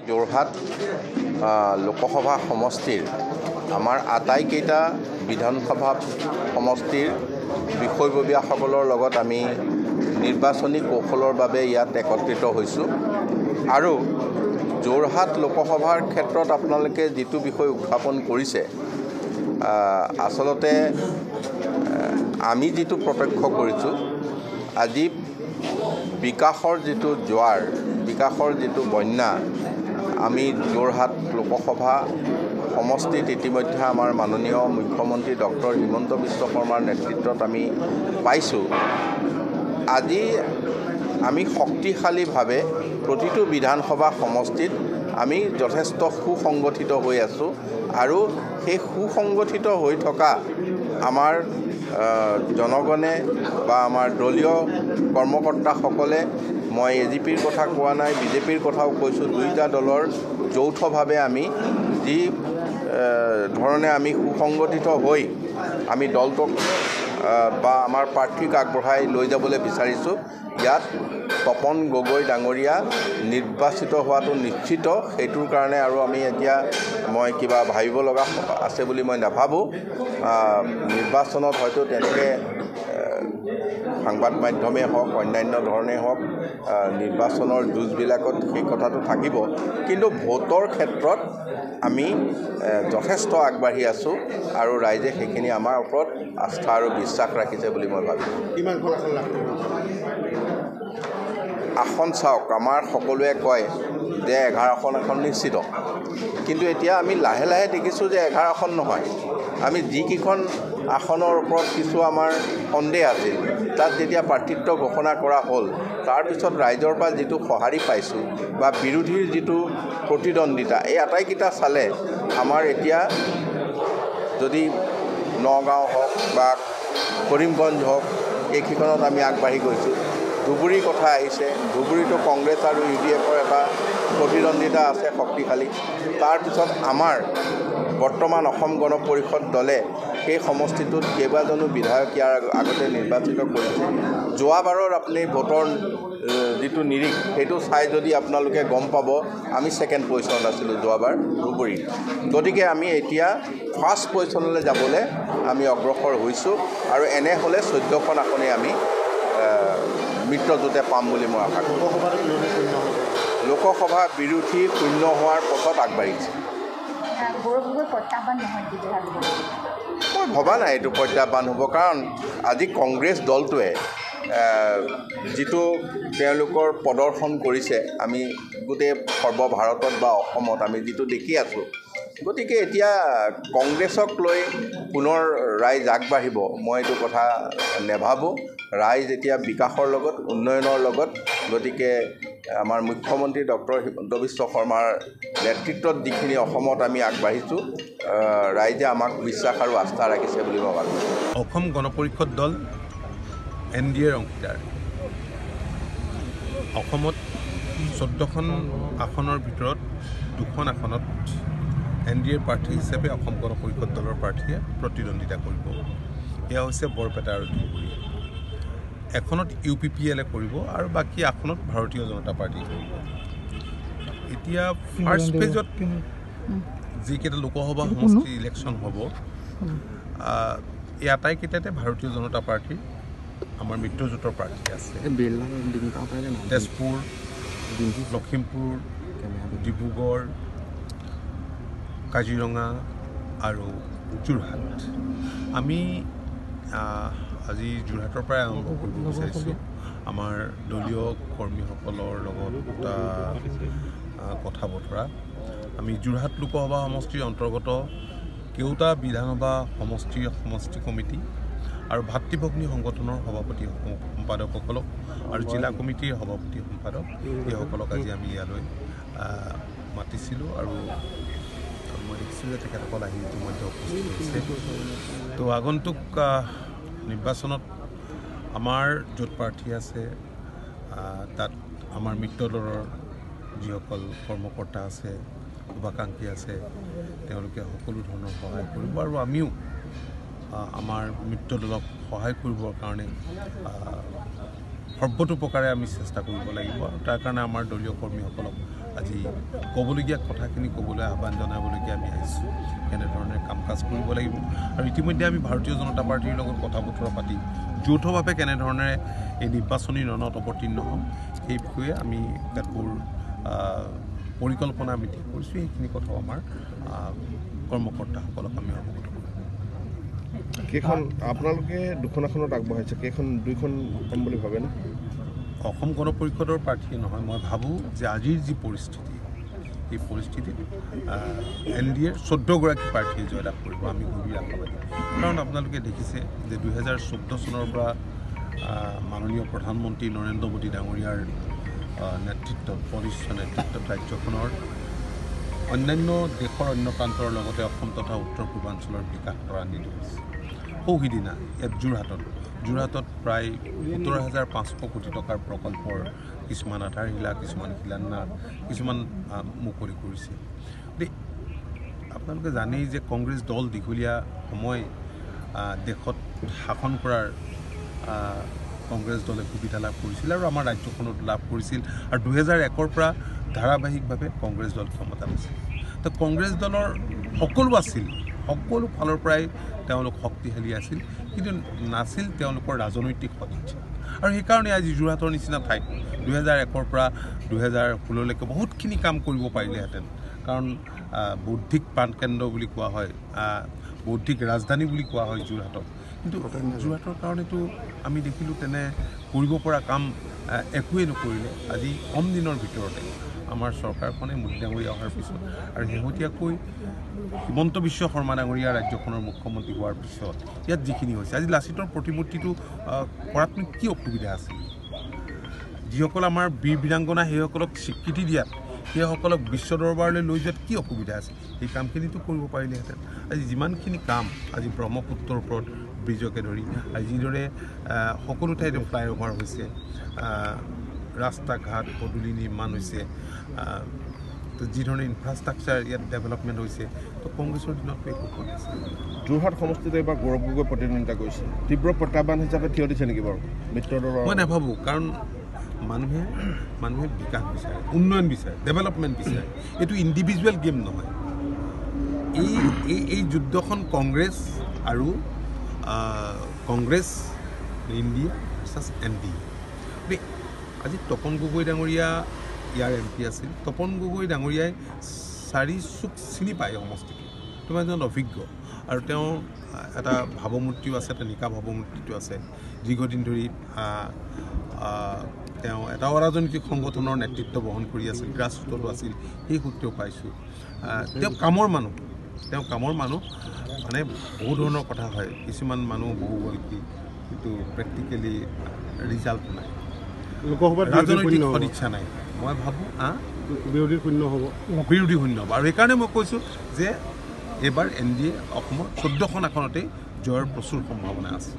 যোৰহাট লোকসভা সমষ্টিৰ আমাৰ আটাইকেইটা বিধানসভা সমষ্টিৰ বিষয়ববীয়াসকলৰ লগত আমি নিৰ্বাচনী কৌশলৰ বাবে ইয়াত একত্ৰিত হৈছোঁ আৰু যোৰহাট লোকসভাৰ ক্ষেত্ৰত আপোনালোকে যিটো বিষয় উত্থাপন কৰিছে আচলতে আমি যিটো প্ৰত্যক্ষ কৰিছোঁ আজি বিকাশৰ যিটো জোৱাৰ বিকাশৰ যিটো বন্যা আমি যোৰহাট লোকসভা সমষ্টিত ইতিমধ্যে আমাৰ মাননীয় মুখ্যমন্ত্ৰী ডক্টৰ হিমন্ত বিশ্ব শৰ্মাৰ নেতৃত্বত আমি পাইছোঁ। আজি আমি শক্তিশালীভাৱে প্ৰতিটো বিধানসভা সমষ্টিত আমি যথেষ্ট সুসংগঠিত হৈ আছোঁ আৰু সেই সুসংগঠিত হৈ থকা আমাৰ জনগণে বা আমাৰ দলীয় কৰ্মকৰ্তাসকলে মই এজিপিৰ কথা কোৱা নাই, বিজেপিৰ কথাও কৈছোঁ, দুইটা দলৰ যৌথভাৱে আমি যি ধৰণে আমি সুসংগঠিত হৈ আমি দলটোক বা আমাৰ প্ৰাৰ্থীক আগবঢ়াই লৈ যাবলৈ বিচাৰিছোঁ। ইয়াত তপন গগৈ ডাঙৰীয়া নিৰ্বাচিত হোৱাটো নিশ্চিত, সেইটোৰ কাৰণে আৰু আমি এতিয়া মই কিবা ভাবিব লগা আছে বুলি মই নাভাবোঁ। নিৰ্বাচনত হয়তো তেনেকৈ সংবাদ মাধ্যমেই হওক অন্যান্য ধৰণেই হওক নিৰ্বাচনৰ যুঁজবিলাকত সেই কথাটো থাকিব, কিন্তু ভোটৰ ক্ষেত্ৰত আমি যথেষ্ট আগবাঢ়ি আছোঁ আৰু ৰাইজে সেইখিনি আমাৰ ওপৰত আস্থা আৰু বিশ্বাস ৰাখিছে বুলি মই ভাবোঁ। কিমানখন আসন লাভ কৰিব? আসন চাওক, আমাৰ সকলোৱে কয় যে 11খন আসন নিশ্চিত, কিন্তু এতিয়া আমি লাহে লাহে দেখিছোঁ যে 11খন নহয়, আমি যিকেইখন আসনৰ ওপৰত কিছু আমাৰ সন্দেহ আছিল তাত যেতিয়া প্ৰাৰ্থিত্ব ঘোষণা কৰা হ'ল তাৰপিছত ৰাইজৰ পৰা যিটো সঁহাৰি পাইছোঁ বা বিৰোধীৰ যিটো প্ৰতিদ্বন্দ্বিতা এই আটাইকেইটা চালে আমাৰ এতিয়া যদি নগাঁও হওক বা কৰিমগঞ্জ হওক এইকেইখনত আমি আগবাঢ়ি গৈছোঁ। ধুবুৰীৰ কথা আহিছে, ধুবুৰীতো কংগ্ৰেছ আৰু UDFৰ এটা প্ৰতিদ্বন্দ্বিতা আছে শক্তিশালী। তাৰপিছত আমাৰ বৰ্তমান অসম গণ পৰিষদ দলে সেই সমষ্টিটোত কেইবাজনো বিধায়ক ইয়াৰ আগতে নিৰ্বাচিত কৰিছে। যোৱাবাৰৰ আপুনি ভোটৰ যিটো নিৰিখ সেইটো চাই যদি আপোনালোকে গম পাব আমি ছেকেণ্ড পজিশ্যনত আছিলোঁ যোৱাবাৰ ধুবুৰীত, গতিকে আমি এতিয়া ফাৰ্ষ্ট পজিশ্যনলৈ যাবলৈ আমি অগ্ৰসৰ হৈছোঁ আৰু এনে হ'লে 14খন আসনেই আমি মিত্ৰজোঁটে পাম বুলি মই আশা কৰোঁ। লোকসভা বিৰোধী শূন্য হোৱাৰ পথত আগবাঢ়িছে। মই ভবা নাই এইটো প্ৰত্যাহ্বান হ'ব, কাৰণ আজি কংগ্ৰেছ দলটোৱে যিটো তেওঁলোকৰ প্ৰদৰ্শন কৰিছে আমি গোটেই সৰ্বভাৰতত বা অসমত আমি যিটো দেখি আছোঁ, গতিকে এতিয়া কংগ্ৰেছক লৈ পুনৰ ৰাইজ আগবাঢ়িব মই এইটো কথা নেভাবোঁ। ৰাইজ এতিয়া বিকাশৰ লগত উন্নয়নৰ লগত, গতিকে আমাৰ মুখ্যমন্ত্ৰী ডক্টৰ হিমন্ত বিশ্ব শৰ্মাৰ নেতৃত্বত যিখিনি অসমত আমি আগবাঢ়িছোঁ ৰাইজে আমাক বিশ্বাস আৰু আস্থা ৰাখিছে বুলি মই ভাবোঁ। অসম গণ পৰিষদ দল NDAৰ অংশীদাৰ। অসমত 14খন আসনৰ ভিতৰত 2খন আসনত NDAৰ প্ৰাৰ্থী হিচাপে অসম গণ পৰিষদ দলৰ প্ৰাৰ্থীয়ে প্ৰতিদ্বন্দ্বিতা কৰিব। এয়া হৈছে বৰপেটা আৰু ধুবুৰী। এখনত UPPLে কৰিব আৰু বাকী আসনত ভাৰতীয় জনতা পাৰ্টি কৰিব। এতিয়া ফাৰ্ষ্ট ফেজত যিকেইটা লোকসভা সমষ্টি ইলেকশ্যন হ'ব এই আটাইকেইটাতে ভাৰতীয় জনতা পাৰ্টীৰ আমাৰ মিত্ৰজোঁটৰ প্ৰাৰ্থী আছে। তেজপুৰ, লখিমপুৰ, ডিব্ৰুগড়, কাজিৰঙা আৰু যোৰহাট। আমি আজি যোৰহাটৰ পৰাই আৰম্ভ কৰিব বিচাৰিছোঁ আমাৰ দলীয় কৰ্মীসকলৰ লগত কথা বতৰা। আমি যোৰহাট লোকসভা সমষ্টিৰ অন্তৰ্গত কেওটা বিধানসভা সমষ্টি কমিটি আৰু ভাতৃভগ্নী সংগঠনৰ সভাপতি সম্পাদকসকলক আৰু জিলা কমিটিৰ সভাপতি সম্পাদক এইসকলক আজি আমি ইয়ালৈ মাতিছিলোঁ আৰু মই দেখিছোঁ যে তেখেতসকল আহি ইতিমধ্যে উপস্থিত হৈছে। তো আগন্তুক নিৰ্বাচনত আমাৰ য'ত প্ৰাৰ্থী আছে তাত আমাৰ মিত্ৰ দলৰ যিসকল কৰ্মকৰ্তা আছে শুভাকাংক্ষী আছে তেওঁলোকে সকলো ধৰণৰ সহায় কৰিব আৰু আমিও আমাৰ মিত্ৰ দলক সহায় কৰিবৰ কাৰণে সৰ্বতোপ্ৰকাৰে আমি চেষ্টা কৰিব লাগিব আৰু তাৰ কাৰণে আমাৰ দলীয় কৰ্মীসকলক আজি ক'বলগীয়া কথাখিনি ক'বলৈ আহ্বান জনাবলৈকে আমি আহিছোঁ কেনেধৰণে কাম কাজ কৰিব লাগিব আৰু ইতিমধ্যে আমি ভাৰতীয় জনতা পাৰ্টীৰ লগত কথা বতৰা পাতি যৌথভাৱে কেনেধৰণেৰে এই নিৰ্বাচনী ৰণত অৱতীৰ্ণ হ'ম সেই বিষয়ে আমি কেতবোৰ পৰিকল্পনা আমি ঠিক কৰিছোঁ সেইখিনি কথাও আমাৰ কৰ্মকৰ্তাসকলক আমি অৱগত কৰিম কেইখন আপোনালোকে দুখন আসনত আগবঢ়াইছে দুইখন হ'ম বুলি ভাবেনে অসম গণ পৰিষদৰ প্ৰাৰ্থী নহয় মই ভাবোঁ যে আজিৰ যি পৰিস্থিতি এই পৰিস্থিতিত NDAৰ 14গৰাকী প্ৰাৰ্থীয়ে জয়লাভ কৰিব আমি গভীৰ আশাবাদী কাৰণ আপোনালোকে দেখিছে যে 2014 চনৰ পৰা মাননীয় প্ৰধানমন্ত্ৰী নৰেন্দ্ৰ মোদী ডাঙৰীয়াৰ নেতৃত্বত বলিষ্ঠ নেতৃত্বত ৰাজ্যখনৰ অন্যান্য দেশৰ অন্য প্ৰান্তৰ লগতে অসম তথা উত্তৰ পূৰ্বাঞ্চলৰ বিকাশ ত্বৰান্বিত হৈছে সৌহিদিনা ইয়াত যোৰহাটত প্ৰায় 17,500 কোটি টকাৰ প্ৰকল্পৰ কিছুমান আধাৰশিলা কিছুমান শিলান্যাস কিছুমান মুকলি কৰিছে আপোনালোকে জানেই যে কংগ্ৰেছ দল দীঘলীয়া সময় দেশত শাসন কৰাৰ কংগ্ৰেছ দলে সুবিধা লাভ কৰিছিল আৰু আমাৰ ৰাজ্যখনত লাভ কৰিছিল আৰু 2001ৰ পৰা ধাৰাবাহিকভাৱে কংগ্ৰেছ দল ক্ষমতাত আছিল তো কংগ্ৰেছ দলৰ সকলো ফালৰ পৰাই তেওঁলোক শক্তিশালী আছিল কিন্তু নাছিল তেওঁলোকৰ ৰাজনৈতিক সদিচ্ছা আৰু সেইকাৰণে আজি যোৰহাটৰ নিচিনা ঠাইত 2001ৰ পৰা 2016লৈকে বহুতখিনি কাম কৰিব পাৰিলেহেঁতেন কাৰণ বৌদ্ধিক প্ৰাণকেন্দ্ৰ বুলি কোৱা হয় বৌদ্ধিক ৰাজধানী বুলি কোৱা হয় যোৰহাটক কিন্তু যোৰহাটৰ কাৰণেতো আমি দেখিলোঁ তেনে কৰিব পৰা কাম একোৱেই নকৰিলে আজি কম দিনৰ ভিতৰতে আমাৰ চৰকাৰখনে মোদী ডাঙৰীয়া অহাৰ পিছত আৰু শেহতীয়াকৈ হিমন্ত বিশ্ব শৰ্মা ডাঙৰীয়া ৰাজ্যখনৰ মুখ্যমন্ত্ৰী হোৱাৰ পিছত ইয়াত যিখিনি হৈছে আজি লাচিতৰ প্ৰতিমূৰ্তিটো কৰাতনো কি অসুবিধা আছিল যিসকল আমাৰ বীৰ বীৰাংগনা সেইসকলক স্বীকৃতি দিয়াত সেইসকলক বিশ্ব দৰবাৰলৈ লৈ যোৱাত কি অসুবিধা আছে সেই কামখিনিতো কৰিব পাৰিলেহেঁতেন আজি যিমানখিনি কাম আজি ব্ৰহ্মপুত্ৰৰ ওপৰত ব্ৰিজকে ধৰি আজি যিদৰে সকলো ঠাইতে ফ্লাইঅভাৰ হৈছে ৰাস্তা ঘাট পদূলি নিৰ্মাণ হৈছে তো যিধৰণে ইনফ্ৰাষ্ট্ৰাকচাৰ ইয়াত ডেভেলপমেণ্ট হৈছে তো কংগ্ৰেছৰ দিনততো একো হোৱা নাছিল যোৰহাট সমষ্টিত এইবাৰ গৌৰৱ গগৈ প্ৰতিদ্বন্দ্বিতা কৰিছে তীব্ৰ প্ৰত্যাহ্বান হিচাপে থিয় দিছে নেকি বাৰু মিত্ৰদলৰ মই নাভাবোঁ কাৰণ মানুহে বিকাশ বিচাৰে উন্নয়ন বিচাৰে ডেভেলপমেণ্ট বিচাৰে এইটো ইণ্ডিভিজুৱেল গেম নহয় এই যুদ্ধখন কংগ্ৰেছ আৰু ইণ্ডিয়া ভাৰ্চাছ NDA আজি তপন গগৈ ডাঙৰীয়া ইয়াৰ MP আছিল তপন গগৈ ডাঙৰীয়াই 4 চুক চিনি পায় সমষ্টিটো তেওঁ এজন অভিজ্ঞ আৰু তেওঁ এটা ভাৱমূৰ্তিও আছে এটা নিকা ভাৱমূৰ্তিটো আছে দীৰ্ঘদিন ধৰি তেওঁ এটা অৰাজনৈতিক সংগঠনৰ নেতৃত্ব বহন কৰি আছিল গ্ৰাছৰুটতো আছিল সেই সূত্ৰেও পাইছোঁ তেওঁ কামৰ মানুহ মানে বহু ধৰণৰ কথা হয় কিছুমান মানুহ বহু বলকি কিন্তু প্ৰেক্টিকেলি ৰিজাল্ট নাই ৰাজনৈতিক সদিচ্ছা নাই মই ভাবোঁ বিৰোধী শূন্য হ'ব আৰু সেইকাৰণে মই কৈছোঁ যে এইবাৰ NDA অসমৰ 14খন আসনতেই জয়ৰ প্ৰচুৰ সম্ভাৱনা আছে